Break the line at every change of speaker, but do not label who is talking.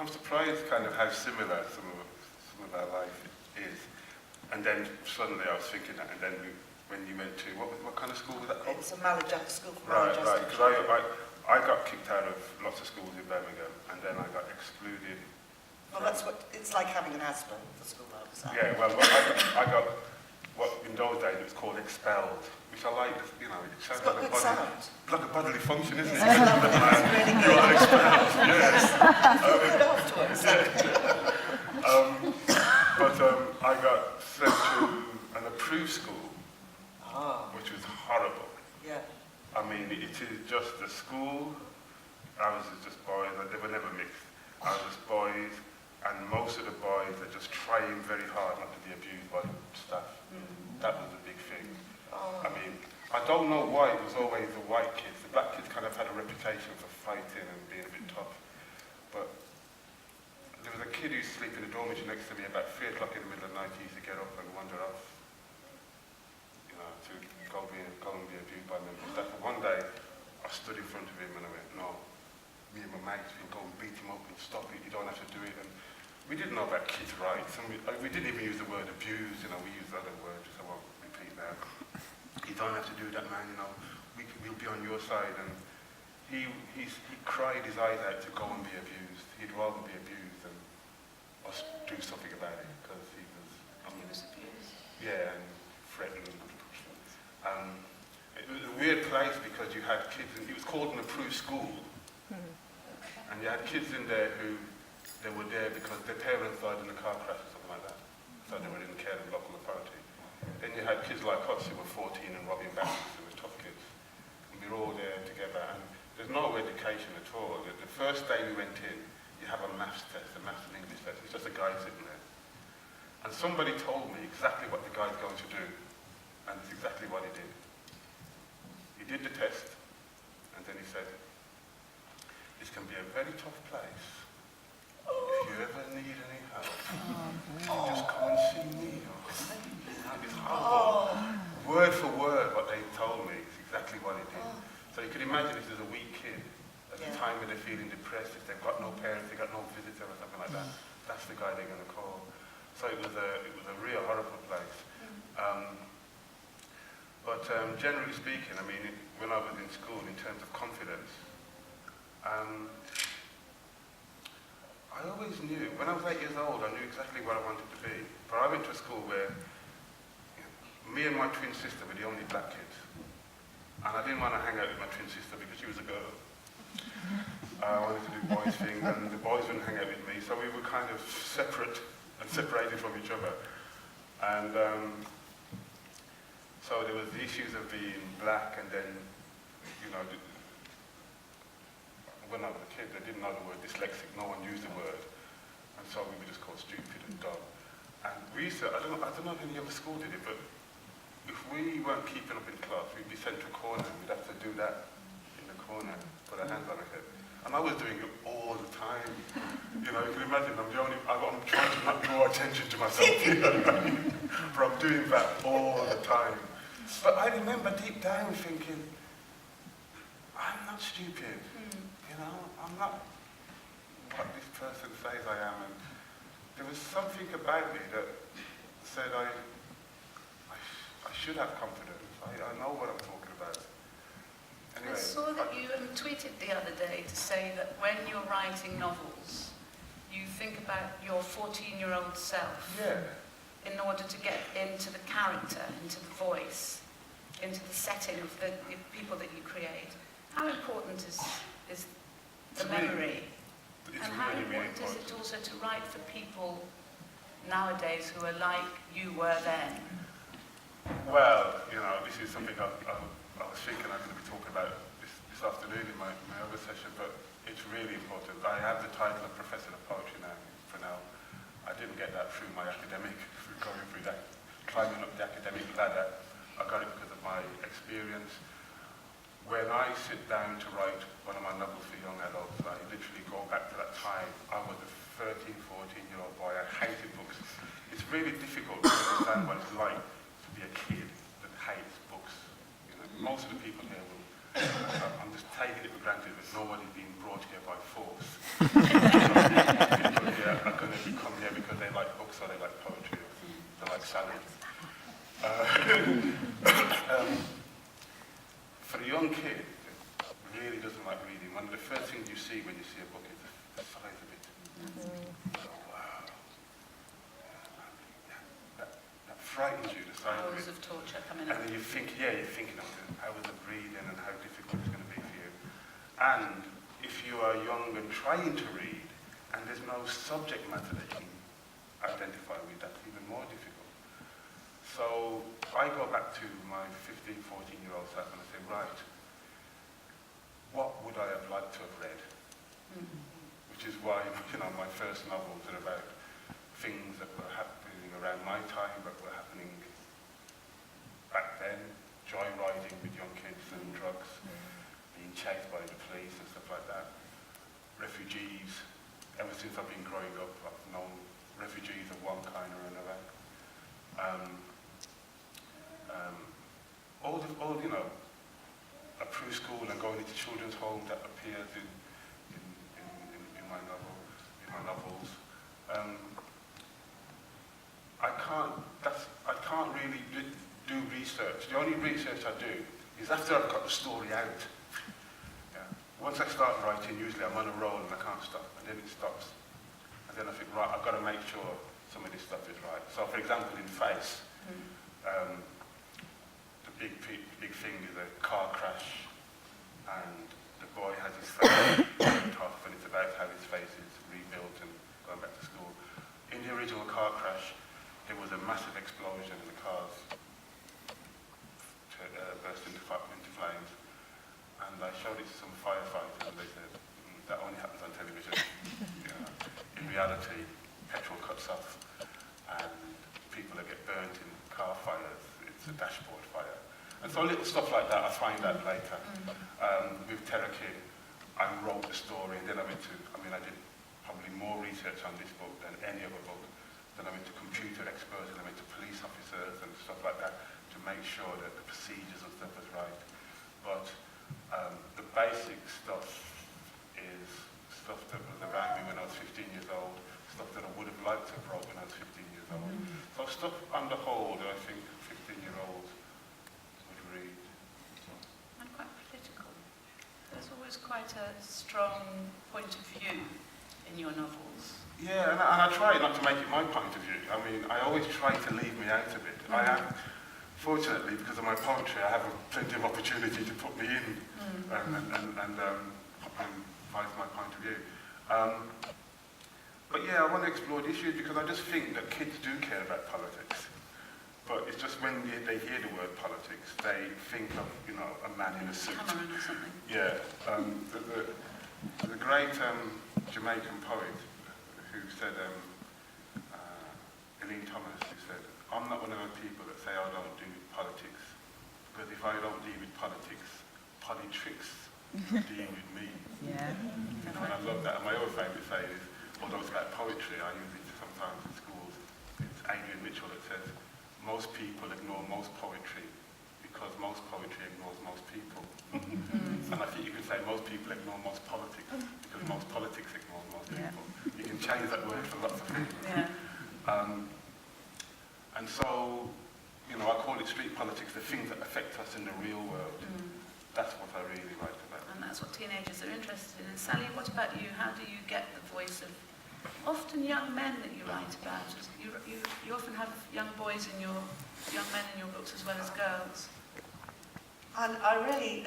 I'm surprised kind of how similar some of our life is. And then suddenly I was thinking that, and then when you went to, what kind of school was that called?
It's a maladjusted school for
Right,
maladjusted.
because I got kicked out of lots of schools in Birmingham, and then I got excluded.
Well, that's what, it's like having an asthma for school hours.
Yeah, well, I got what in those days it was called expelled, which I like, you know, it sounds
It's got
like
good sound.
like a bodily function, isn't it?
It's really
You
good.
are expelled, yes.
Good afterwards.
But I got sent to an approved school, which was horrible.
Yeah.
I mean, it is just the school. I was just boys. They were never mixed. I was just boys, and most of the boys are just trying very hard not to be abused by the staff. That was the big thing. I mean, I don't know why it was always the white kids. The black kids kind of had a reputation for fighting and being a bit tough. But there was a kid who used to sleep in the dormitory next to me about 3 o'clock in the middle of the night. He used to get up and wander off, you know, to go and be abused by members of staff. But one day, I stood in front of him and I went, no, me and my mates will go and beat him up and stop it. You don't have to do it. And we didn't know about kids' rights, and we didn't even use the word abuse. You know, we used other words, which I won't repeat now. You don't have to do that, man. You know, we'll be on your side. And he cried his eyes out to go and be abused. He'd rather be abused than us do something about it, because he was.
He was abused.
Yeah, and threatened. It was a weird place because you had kids, and it was called an approved school, and you had kids in there who they were there because their parents died in a car crash or something like that, so they were in the care of the local authority. Then you had kids like us who were 14 and robbing banks, who were tough kids, and we were all there together. And there's no education at all. The first day we went in, you have a maths test, a maths and English test. It's just a guy sitting there, and somebody told me exactly what the guy's going to do, and it's exactly what he did. He did the test, and then he said, "This can be a very tough place. If you ever need any help, just come and see me." It's horrible. Word for word, what they told me is exactly what he did. So you can imagine if there's a weak kid at the time when they're feeling depressed, if they've got no parents, they've got no visitor or something like that, that's the guy they're going to call. So it was a real horrible place. But generally speaking, I mean, when I was in school, in terms of confidence, I always knew, when I was 8 years old, I knew exactly what I wanted to be. But I went to a school where me and my twin sister were the only black kids. And I didn't want to hang out with my twin sister because she was a girl. I wanted to do boys things, and the boys wouldn't hang out with me, so we were kind of separate and separated from each other. And so there was the issues of being black, and then, you know, when I was a kid, they didn't know the word dyslexic, no one used the word, and so we were just called stupid and dumb. And we used to, I don't know if any other school did it, but if we weren't keeping up in class, we'd be sent to a corner, and we'd have to do that in the corner, put our hands on our head. And I was doing it all the time. You know, you can imagine, I'm trying to not draw attention to myself, you know what I mean? But I'm doing that all the time. But I remember deep down thinking, I'm not stupid. You know, I'm not what this person says I am. And there was something about me that said I should have confidence. I know what I'm talking about. Anyway,
I saw that you tweeted the other day to say that when you're writing novels, you think about your 14-year-old self in order to get into the character, into the voice, into the setting of the people that you create. How important is the memory? And how important is it also to write for people nowadays who are like you were then?
Well, you know, this is something I was thinking I'm going to be talking about this afternoon in my other session, but it's really important. I have the title of Professor of Poetry now, for now. I didn't get that through my academic, through going through that, climbing up the academic ladder. I got it because of my experience. When I sit down to write one of my novels for young adults, I literally go back to that time. I was a 13, 14-year-old boy. I hated books. It's really difficult to understand what it's like to be a kid that hates books. You know, most of the people here will, I'm just taking it for granted that nobody's being brought here by force. see when you see a book is the size of it. Oh, wow. That frightens you, the size of it.
Hours of torture coming
And
up.
then you're thinking of the hours of reading and how difficult it's going to be for you. And if you are young and trying to read, and there's no subject matter that you can identify with, that's even more difficult. So I go back to my 15, 14-year-old self and I say, right, what would I have liked to have read? Which is why, my first novels are about things that were happening around my time, but were happening back then, joyriding with young kids and drugs, being chased by the police and stuff like that. Refugees. Ever since I've been growing up, I've known refugees of one kind or another. Approved school and going into children's homes that appears in my novels. I can't really do research. The only research I do is after I've got the story out. Yeah. Once I start writing, usually I'm on a roll and I can't stop, and then it stops. And then I think, right, I've got to make sure some of this stuff is right. So, for example, in Face, the big thing is a car crash, and the boy has his face ripped off, and it's about how his face is rebuilt and going back to school. In the original car crash, there was a massive explosion and the cars burst into flames. And I showed it to some firefighters and they said, that only happens on television. In reality, petrol cuts off and people that get burnt in car fires, it's a dashboard fire. And so little stuff like that, I find out later. With Terror Kid, I wrote the story and then I did probably more research on this book than any other book. Then I went to computer experts and I went to police officers and stuff like that to make sure that the procedures and stuff was right. But the basic stuff is stuff that was around me when I was 15 years old, stuff that I would have liked to have wrote when I was 15 years old. So stuff on the whole that I think 15-year-olds would read.
And quite political. There's always quite a strong point of view in your novels.
Yeah, and I try not to make it my point of view. I mean, I always try to leave me out of it. I have, fortunately, because of my poetry, I have plenty of opportunity to put me in and voice my point of view. But yeah, I want to explore the issues because I just think that kids do care about politics. But it's just when they hear the word politics, they think of, a man in a suit.
Cameron or something.
Yeah. The great Jamaican poet who said, Eileen Thomas, who said, I'm not one of those people that say I don't do with politics, because if I don't deal with politics, politics deal with me.
Yeah.
And I love that. And my other favourite saying is, although it's about poetry, I use it sometimes in schools. It's Adrian Mitchell that says, most people ignore most poetry because most poetry ignores most people. And I think you can say most people ignore most politics because most politics ignore most people. You can change that word for lots of things.
Yeah.
And so, I call it street politics, the things that affect us in the real world. That's what I really write about.
And that's what teenagers are interested in. And Sally, what about you? How do you get the voice of often young men that you write about? You often have young men in your books as well as girls.
And I really